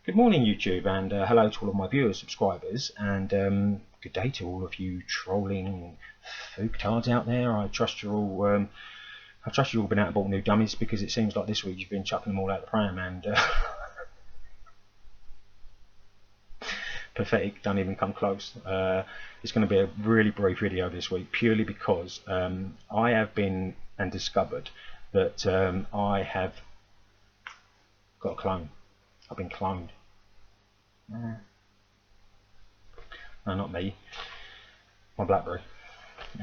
Good morning, YouTube, and hello to all of my viewers, subscribers, and good day to all of you trolling fucktards out there. I trust you're all. I trust you've all been out and bought new dummies, because it seems like this week you've been chucking them all out the pram, and pathetic, don't even come close. It's going to be a really brief video this week, purely because I have been and discovered that I have got a clone. I've been cloned. No, not me. My BlackBerry.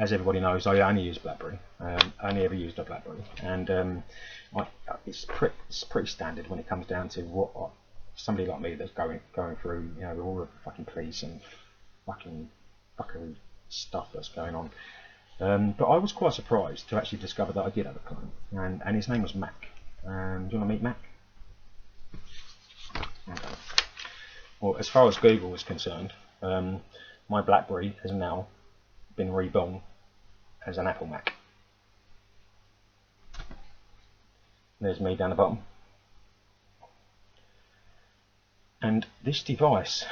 As everybody knows, I only use BlackBerry. I only ever used a BlackBerry, and it's pretty standard when it comes down to what somebody like me that's going through, you know, with all of the fucking police and fucking fuckery stuff that's going on. But I was quite surprised to actually discover that I did have a clone, and his name was Mac. Do you want to meet Mac? Okay. Well, as far as Google is concerned, my BlackBerry has now been reborn as an Apple Mac. There's me down the bottom. And this device,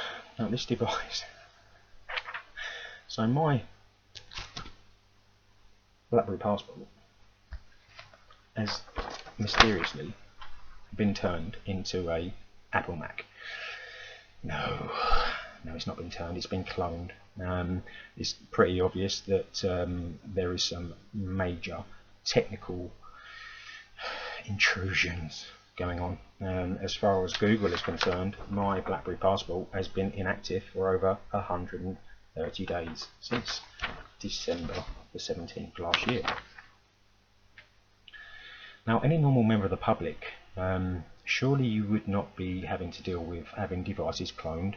so my BlackBerry passport has mysteriously been turned into a Apple Mac. No, it's not been turned, it's been cloned. It's pretty obvious that there is some major technical intrusions going on. As far as Google is concerned, my BlackBerry passport has been inactive for over 130 days since December the 17th last year. Now, any normal member of the public, surely you would not be having to deal with having devices cloned,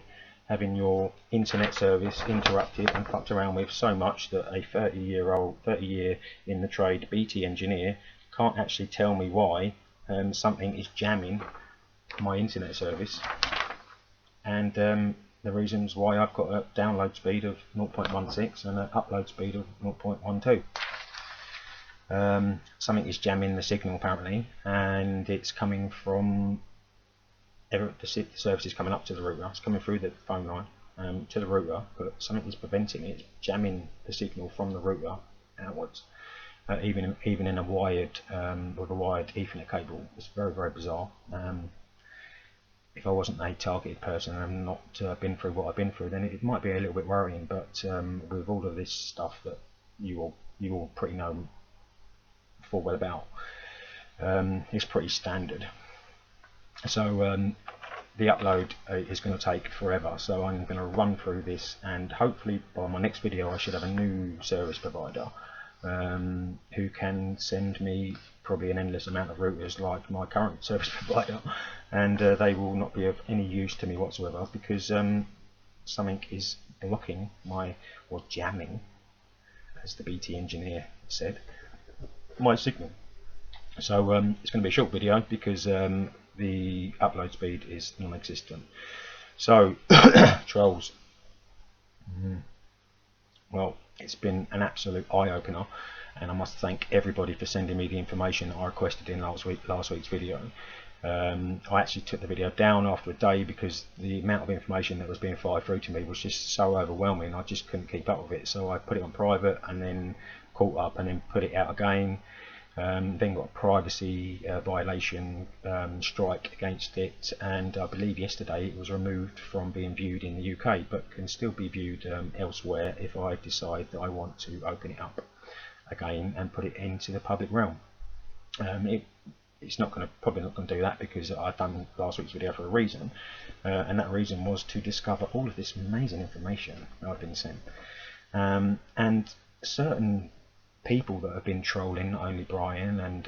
having your internet service interrupted and fucked around with so much that a 30 year in the trade BT engineer can't actually tell me why something is jamming my internet service, and the reasons why I've got a download speed of 0.16 and an upload speed of 0.12. Something is jamming the signal apparently, and it's coming from the service is coming up to the router. It's coming through the phone line to the router, but something is preventing it. It's jamming the signal from the router outwards, even in a wired with a wired Ethernet cable. It's very, very bizarre. If I wasn't a targeted person and not been through what I've been through, then it might be a little bit worrying. But with all of this stuff that you all pretty know full well about, it's pretty standard. So the upload is going to take forever, so I'm going to run through this, and hopefully by my next video I should have a new service provider who can send me probably an endless amount of routers like my current service provider, and they will not be of any use to me whatsoever, because something is blocking or jamming, as the BT engineer said, my signal. So it's going to be a short video because the upload speed is non-existent. So trolls, well, it's been an absolute eye-opener, and I must thank everybody for sending me the information I requested in last week's video. I actually took the video down after a day because the amount of information that was being fired through to me was just so overwhelming. I just couldn't keep up with it, so I put it on private and then caught up and then put it out again. Then got a privacy violation strike against it, and I believe yesterday it was removed from being viewed in the UK, but can still be viewed elsewhere if I decide that I want to open it up again and put it into the public realm. It's probably not going to do that, because I've done last week's video for a reason, and that reason was to discover all of this amazing information that I've been sent, and certain people that have been trolling, not only Brian and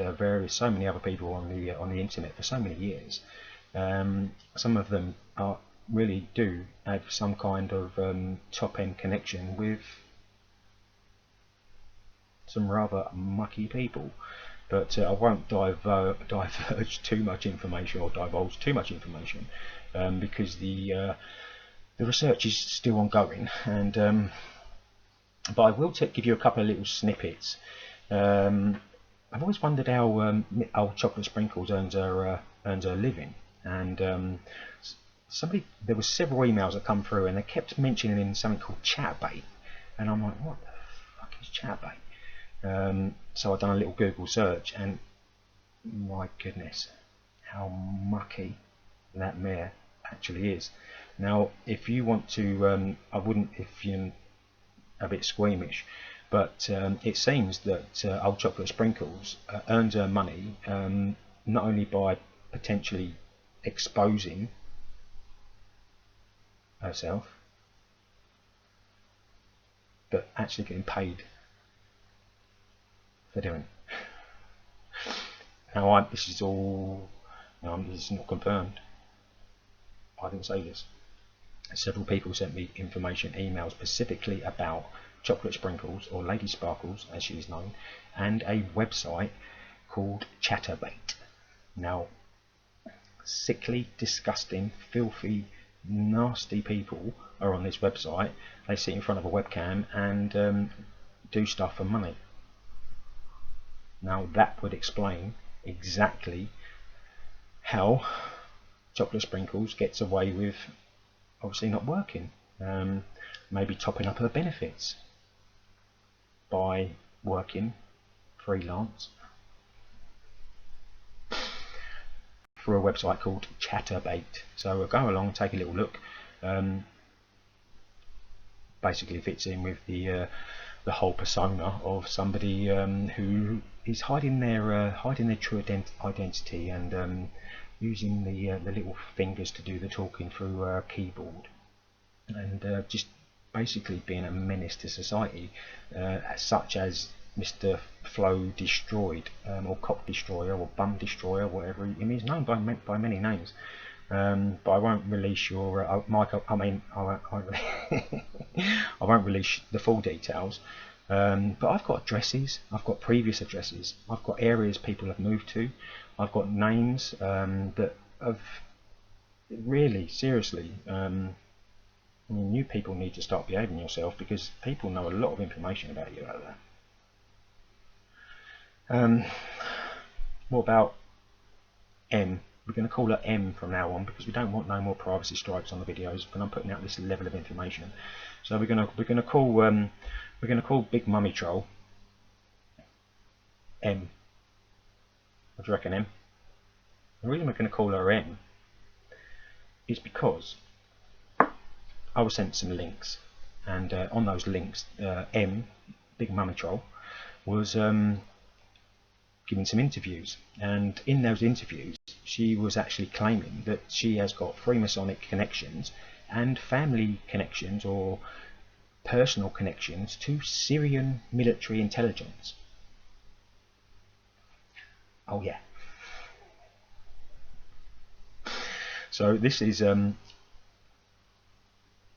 so many other people on the internet for so many years. Some of them really do have some kind of top-end connection with some rather mucky people, but I won't diverge too much information or divulge too much information, because the research is still ongoing, and but I will give you a couple of little snippets. I've always wondered how old Chocolate Sprinkles earns her living, and there were several emails that come through, and they kept mentioning something called Chatbait, and I'm like, what the fuck is Chatbait? So I've done a little Google search, and my goodness, how mucky that mare actually is. Now, if you want to, I wouldn't if you're a bit squeamish, but it seems that Old Chocolate Sprinkles earns her money not only by potentially exposing herself, but actually getting paid for doing it. Now, this is all, this is not confirmed. I didn't say this. Several people sent me information, emails specifically about Chocolate Sprinkles, or Lady Sparkles as she is known, and a website called Chatterbait. Now, sickly, disgusting, filthy, nasty people are on this website. They sit in front of a webcam and do stuff for money. Now, that would explain exactly how Chocolate Sprinkles gets away with obviously not working, maybe topping up her benefits by working freelance for a website called Chatterbait. So we'll go along and take a little look. Basically fits in with the whole persona of somebody who is hiding their true identity and using the little fingers to do the talking through a keyboard, and just basically being a menace to society, such as Mr. Flow Destroyed, or Cock Destroyer, or Bum Destroyer, whatever. I mean, he's known by many names. But I won't release your Michael. I mean, I won't release the full details. But I've got addresses. I've got previous addresses. I've got areas people have moved to. I've got names that have really, seriously. I mean, you people need to start behaving yourself, because people know a lot of information about you out there. What about M? We're going to call her M from now on, because we don't want no more privacy strikes on the videos when I'm putting out this level of information. So we're going to call Big Mummy Troll M. What do you reckon, M? The reason we're going to call her M is because I was sent some links, and on those links, M, Big Mummy Troll, was giving some interviews, and in those interviews she was actually claiming that she has got Freemasonic connections and family connections or personal connections to Syrian military intelligence. Oh yeah. So this is I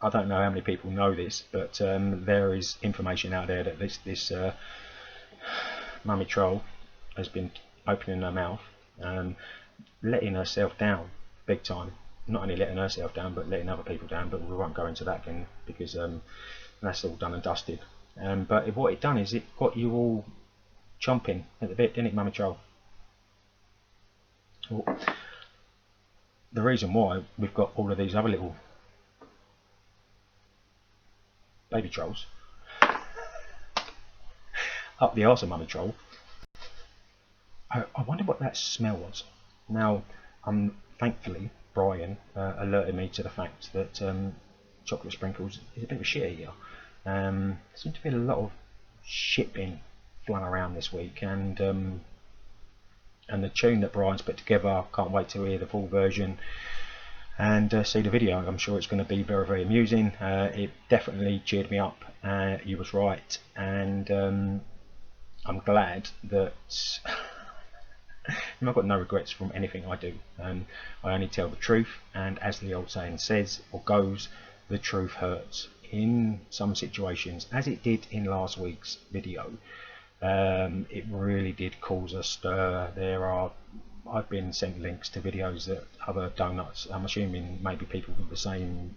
don't know how many people know this, but there is information out there that this Mummy Troll has been opening her mouth, letting herself down big time. Not only letting herself down, but letting other people down, but we won't go into that again, because that's all done and dusted. But what it done is it got you all chomping at the bit, didn't it, Mummy Troll? Well, the reason why we've got all of these other little baby trolls up the arse of Mummy Troll, I wonder what that smell was. Now, thankfully, Brian alerted me to the fact that Chocolate Sprinkles is a bit of a shit eater. There seems to be a lot of shit being flung around this week, and the tune that Brian's put together, I can't wait to hear the full version and see the video. I'm sure it's going to be very, very amusing. It definitely cheered me up. You was right, and I'm glad that I've got no regrets from anything I do. I only tell the truth, and as the old saying says, or goes, the truth hurts. In some situations, as it did in last week's video, it really did cause a stir. I've been sent links to videos that other donuts, I'm assuming maybe people with the same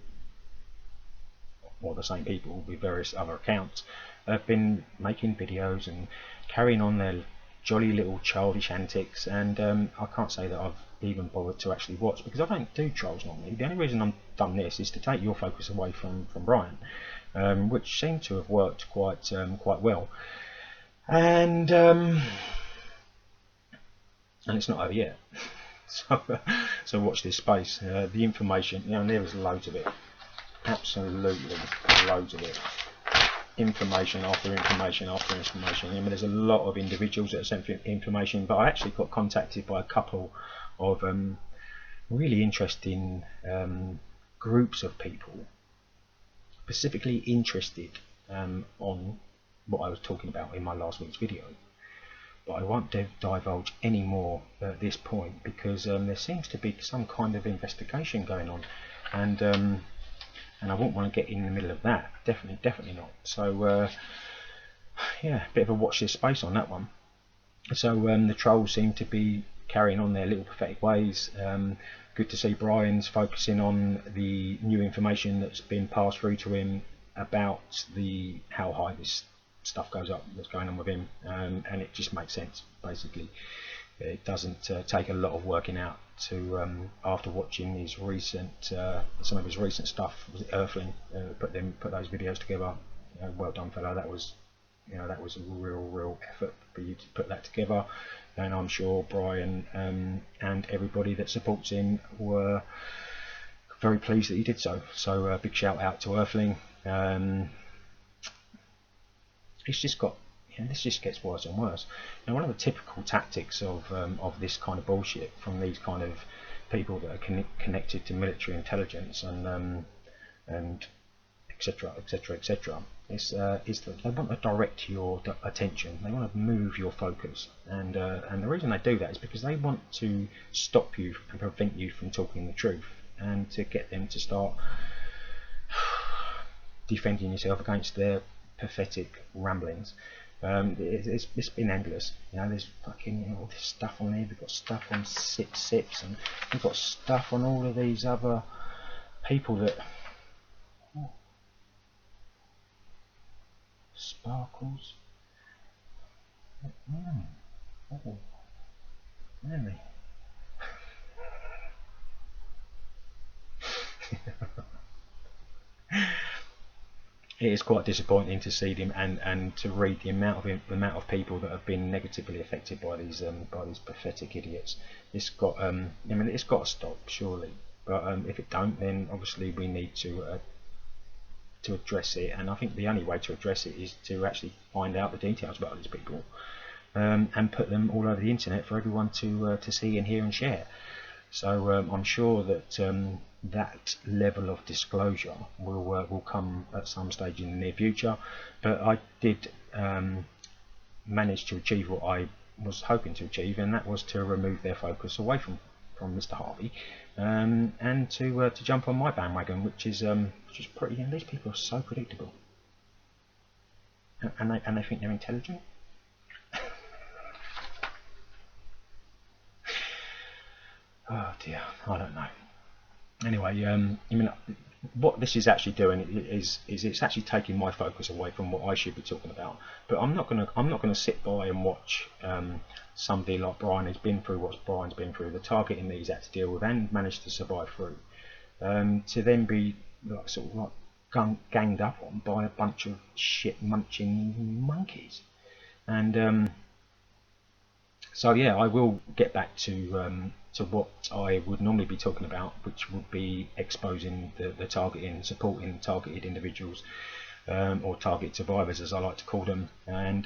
people with various other accounts, have been making videos and carrying on their jolly little childish antics, and I can't say that I've even bothered to actually watch, because I don't do trolls normally. The only reason I've done this is to take your focus away from Brian, which seemed to have worked quite well. And it's not over yet. So watch this space. The information, and there was loads of it, absolutely loads of it. Information after information after information. I mean, there's a lot of individuals that have sent information, but I actually got contacted by a couple of really interesting groups of people, specifically interested on what I was talking about in my last week's video. But I won't divulge any more at this point, because there seems to be some kind of investigation going on, and I wouldn't want to get in the middle of that. Definitely not. So yeah, a bit of a watch this space on that one. So the trolls seem to be carrying on their little pathetic ways. Good to see Brian's focusing on the new information that's been passed through to him about how high this stuff goes up that's going on with him, and it just makes sense. Basically, it doesn't take a lot of working out to after watching his recent some of his recent stuff. Was it Earthling? Put those videos together. Well done, fella. That was a real effort for you to put that together, and I'm sure Brian and everybody that supports him were very pleased that he did so. So big shout out to Earthling. It's just got, this just gets worse and worse. Now, one of the typical tactics of this kind of bullshit from these kind of people that are connected to military intelligence and etc. is that they want to direct your attention. They want to move your focus, and the reason they do that is because they want to stop you and prevent you from talking the truth, and to get them to start defending yourself against their pathetic ramblings. It's been endless. There's fucking all this stuff on here. We've got stuff on sips, and we've got stuff on all of these other people that sparkles. Oh, really? It is quite disappointing to see them and to read the amount of people that have been negatively affected by these pathetic idiots. It's got it's got to stop, surely. But if it don't, then obviously we need to address it. And I think the only way to address it is to actually find out the details about these people, and put them all over the internet for everyone to see and hear and share. So I'm sure that that level of disclosure will come at some stage in the near future. But I did manage to achieve what I was hoping to achieve, and that was to remove their focus away from Mr. Harvey, and to jump on my bandwagon, which is pretty. These people are so predictable, and they think they're intelligent. Oh dear, I don't know. Anyway, what this is actually doing is it's actually taking my focus away from what I should be talking about. But I'm not gonna sit by and watch somebody like Brian who's been through what Brian's been through, the targeting that he's had to deal with and managed to survive through, to then be ganged up on by a bunch of shit munching monkeys. And so yeah, I will get back to what I would normally be talking about, which would be exposing the targeting, supporting targeted individuals, or target survivors, as I like to call them. And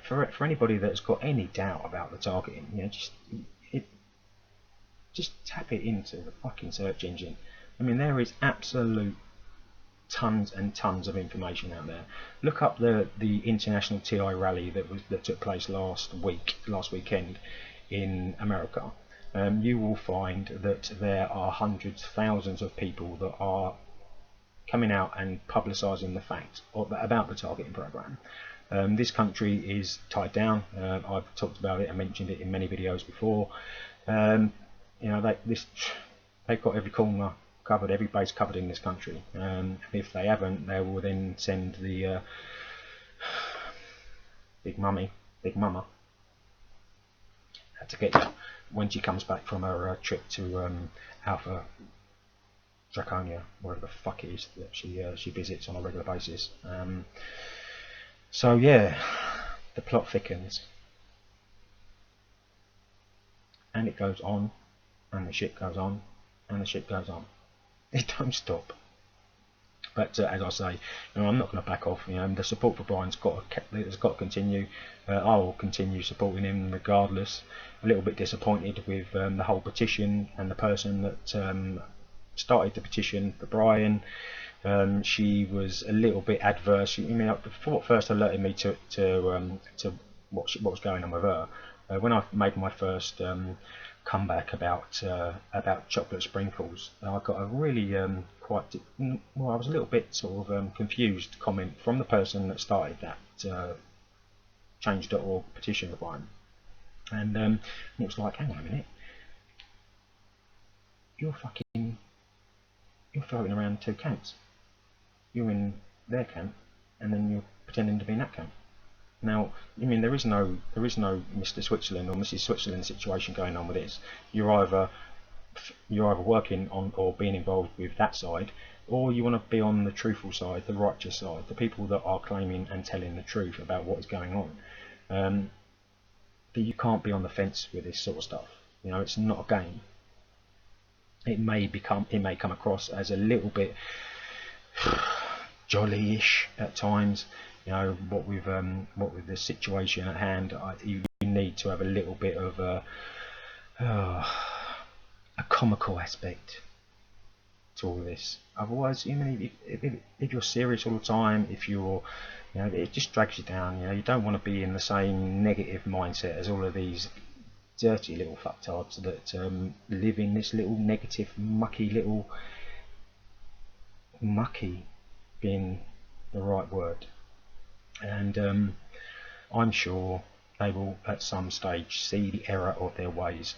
for anybody that's got any doubt about the targeting, just tap it into the fucking search engine. There is absolute tons and tons of information out there. Look up the international TI rally that took place last weekend in America. You will find that there are hundreds, thousands of people that are coming out and publicising the fact about the targeting program. This country is tied down. I've talked about it and mentioned it in many videos before. They've got every corner covered, every base covered in this country. If they haven't, they will then send the Big Mama to get you when she comes back from her trip to Alpha Draconia, wherever the fuck it is that she visits on a regular basis. So yeah, the plot thickens, and it goes on, and the shit goes on, and the shit goes on. It don't stop. But as I say, I'm not going to back off. The support for Brian's has got to continue. I will continue supporting him regardless. A little bit disappointed with the whole petition and the person that started the petition for Brian. She was a little bit adverse. What first alerted me to what was going on with her. When I made my first comeback about chocolate sprinkles, I got a really I was a little bit sort of confused comment from the person that started that change.org petition for Brian, and it was like, hang on a minute, you're floating around two camps. You're in their camp, and then you're pretending to be in that camp. Now, there is no Mr. Switzerland or Mrs. Switzerland situation going on with this. You're either working on or being involved with that side, or you want to be on the truthful side, the righteous side, the people that are claiming and telling the truth about what is going on. But you can't be on the fence with this sort of stuff. It's not a game. It may come across as a little bit jolly-ish at times. What with the situation at hand, you need to have a little bit of a comical aspect to all this. Otherwise, if you're serious all the time, if you're, it just drags you down. You don't want to be in the same negative mindset as all of these dirty little fucktards that live in this little negative, mucky being the right word. And I'm sure they will at some stage see the error of their ways.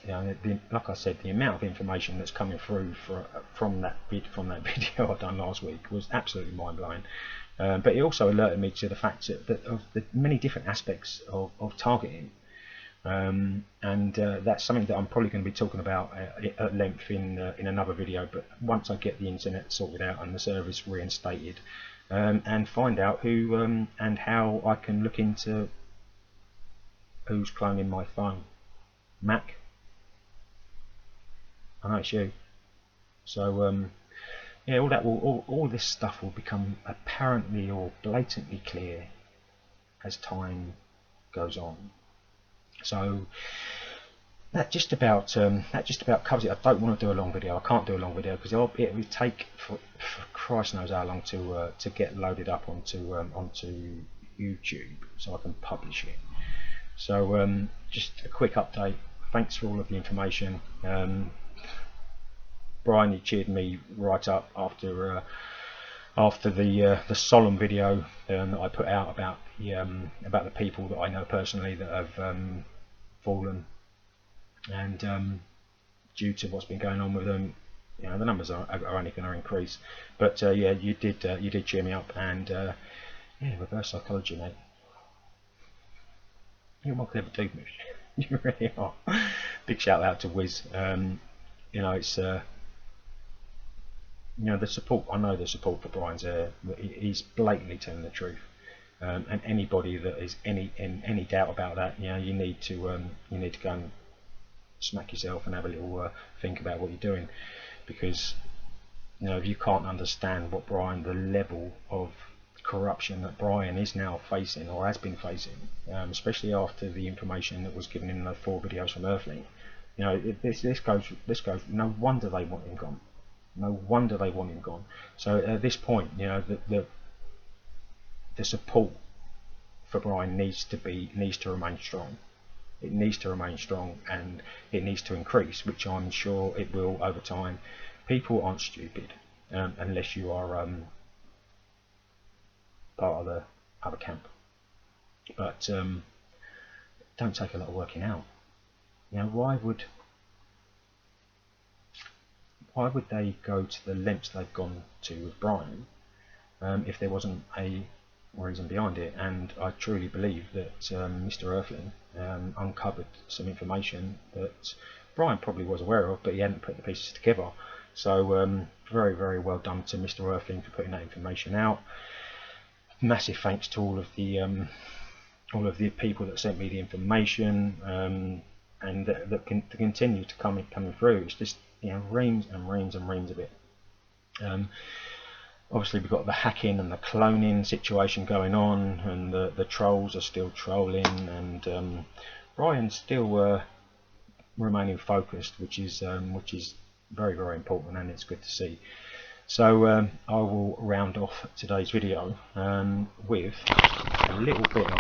Like I said, the amount of information that's coming through from that video I done last week was absolutely mind-blowing. But it also alerted me to the fact that of the many different aspects of targeting. And that's something that I'm probably going to be talking about at length in another video. But once I get the internet sorted out and the service reinstated, and find out who and how I can look into who's cloning my phone. Mac, I know it's you. So yeah, all this stuff will become apparently or blatantly clear as time goes on. So that just about covers it. I don't want to do a long video. I can't do a long video because it will take for Christ knows how long to get loaded up onto YouTube, so I can publish it. So just a quick update. Thanks for all of the information. Brian, you cheered me right up after the solemn video that I put out about the people that I know personally that have fallen, and due to what's been going on with them, the numbers are only going to increase. But yeah, you did cheer me up, and yeah, reverse psychology, mate. You're my clever dude, mate. You really are. Big shout out to Wiz. It's the support. I know the support for Brian's there. He's blatantly telling the truth, and anybody that is in any doubt about that, you need to go and smack yourself and have a little think about what you're doing, because if you can't understand what the level of corruption that Brian is now facing or has been facing, especially after the information that was given in the 4 videos from Earthling, this goes. No wonder they want him gone. No wonder they want him gone. So at this point, the support for Brian needs to remain strong. It needs to remain strong, and it needs to increase, which I'm sure it will over time. People aren't stupid, unless you are part of the other camp. But don't take a lot of working out. Why would they go to the lengths they've gone to with Brian if there wasn't a reason behind it, and I truly believe that Mr. Earthling uncovered some information that Brian probably was aware of, but he hadn't put the pieces together. So very, very well done to Mr. Earthling for putting that information out. Massive thanks to all of the people that sent me the information, and that continue to coming through. It's just, you know, reams and reams and reams of it. Obviously we've got the hacking and the cloning situation going on, and the trolls are still trolling, and Brian's still remaining focused, which is very, very important, and it's good to see. So I will round off today's video with a little bit of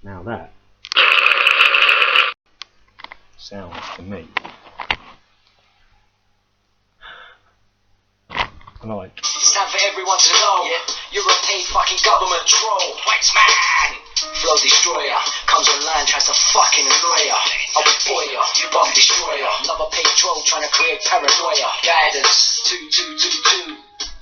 now that sounds to me like it's time for everyone to know, you're a paid fucking government troll, white man, flow destroyer, comes online, tries to fucking annoy ya, I will boy ya, you bomb destroyer, another paid troll trying to create paranoia, guidance, 2222,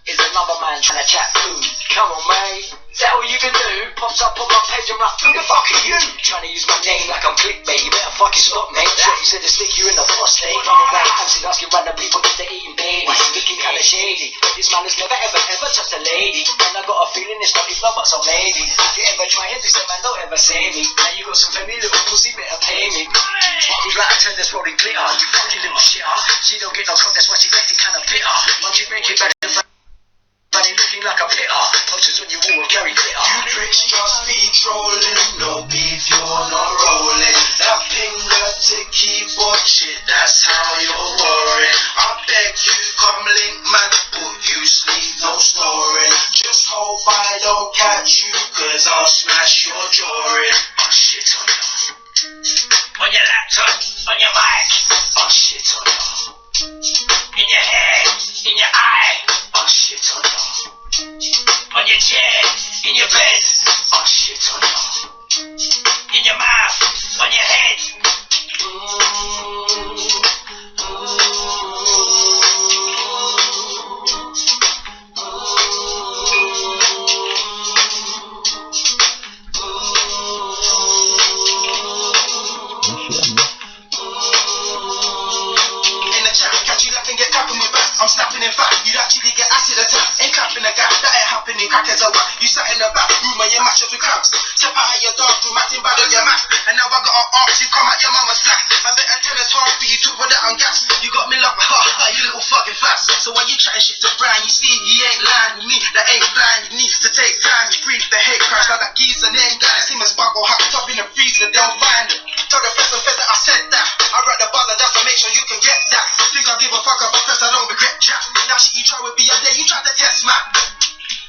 is another man trying to chat food, come on mate, is that all you can do? Pops up on my page, I'm like, who the fuck are you? Trying to use my name like I'm clickbait, you better fucking stop mate, Shorty said to stick you in the prostate, coming round, posted asking random people if they're eating babies, looking kinda shady, but this man has never ever touched a lady, and I got a feeling it's not his number, so maybe, if you ever try it, this man don't ever say me, now you got some funny little pussy, better pay me, sparkles like a turn that's rolling glitter, you fucking little shitter, she don't get no cock, that's why she's acting kinda bitter, once you make it better, looking like a pitter, posters on your wall will carry glitter. You pricks just be trolling, no beef, you're not rolling. That finger to keyboard shit, that's how you're worrying. I beg you, come link man, put you sleep, no snoring. Just hope I don't catch you, cause I'll smash your drawing. Oh shit on you. On your laptop, on your mic. Oh shit on you. In your head, in your eye. Oh shit on you. On your chair, in your bed, oh shit on you. In your mouth, on your head. In the chat, catch you laughing, get tapping me back. I'm snapping in fact, you'd actually get acid attack. Ain't clapping a gap, that ain't happening, crackers are whack. You sat in the back room and you match up with crabs. Step out of your dark room, acting bad on your map. And now I got an arch, you come at your mama's flat. I better tell us Harvey, you took with that on gas. You got me like, you little fucking fast. So why you chatting shit to Brian? You see, he ain't lying with me, that ain't blind. You need to take time to breathe the hate crash. Like that geezer name guy, see my sparkle hacked up in the freezer, don't find him. Tell the feds and feds that I said that. I write the buzzer just to make sure you can get that. Think I give a fuck about feds, I don't regret chat. That shit you try with me up there, you tried to test man.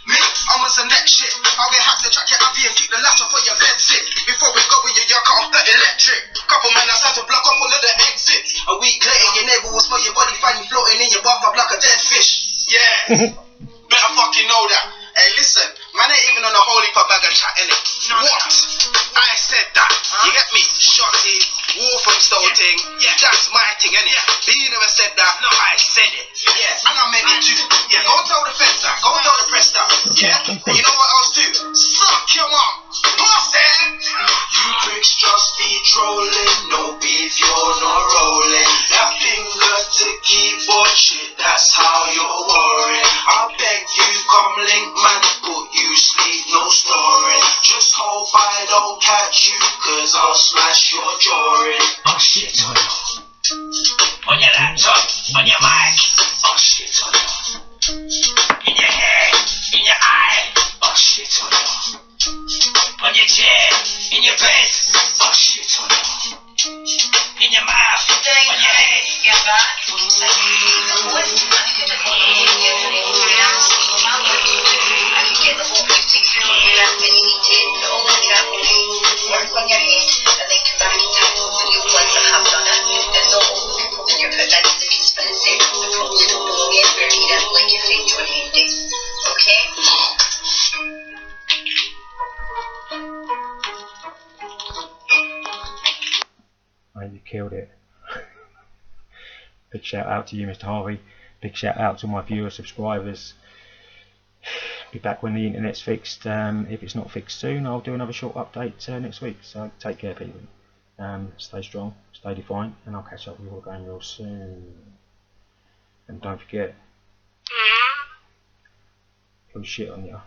Me, I'm on some next shit. I'll get hacked to track your IP and keep the latch off for your bed sit. Before we go with your cut off the electric. Couple man outside to block off all of the exits. A week later your neighbor will smell your body, find you floating in your bathtub like a dead fish. Yeah, better fucking know that. Hey listen, man ain't even on a holy for bag of chat innit? What? I said that. You get me? Shotty, war from Stoting. Yeah, that's my thing innit? But you never said that. No, I said it. Yeah, and I meant it too. Yeah, go tell the feds that. Go tell the press that. Yeah, you know what else too? Suck your mom. What's that? You pricks just be trolling. No beef, you're not rolling. That finger to keyboard shit, that's how you're worrying. I beg you, come link man, put you sleep, no snoring. Just hope I don't catch you, cause I'll smash your drawing. Oh shit on you. On your laptop, on your mic. Oh shit on you. In your head, in your eye. Oh shit on you. On your chair, in your bed. Oh shit on you. In your mouth, on your head. Work on your head and then come back and tackle the new ones that have done it. And not all the people that you're putting in to be expensive that probably don't belong anywhere near it, like your friend John Henry. Okay? Oh, you killed it. Big shout out to you, Mr. Harvey. Big shout out to my viewers, subscribers. Be back when the internet's fixed. If it's not fixed soon, I'll do another short update next week. So take care, people. Stay strong, stay defiant, and I'll catch up with you all again real soon. And don't forget, who's shit on you.